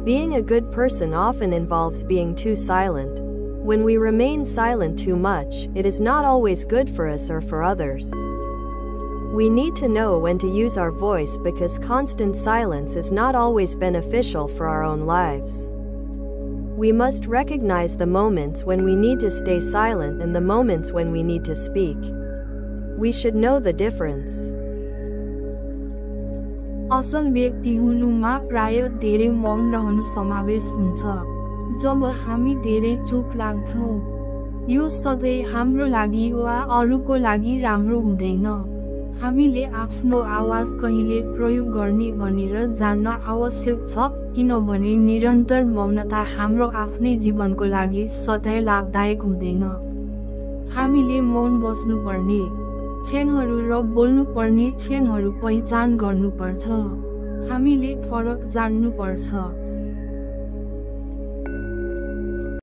Being a good person often involves being too silent. When we remain silent too much, it is not always good for us or for others. We need to know when to use our voice because constant silence is not always beneficial for our own lives. We must recognize the moments when we need to stay silent and the moments when we need to speak. We should know the difference. असल व्यक्ति हुनुमा प्राय धेरै मौन रहनु समावेश हुन्छ। जब हामी धेरै चुप लाग्छौं, यो सधैँ हाम्रो लागि वा अरूको लागि राम्रो हुँदैन। हामीले आफ्नो आवाज कहिले प्रयोग गर्ने भनेर जान्न आवश्यक छ, किनभने निरन्तर मौनता हाम्रो आफ्नै जीवनको लागि सधैँ लाभदायक हुँदैन। हामीले मौन बस्नुपर्ने क्षणहरू र बोल्नुपर्ने क्षणहरू पहिचान गर्नुपर्छ। हामीले फरक जान्नुपर्छ।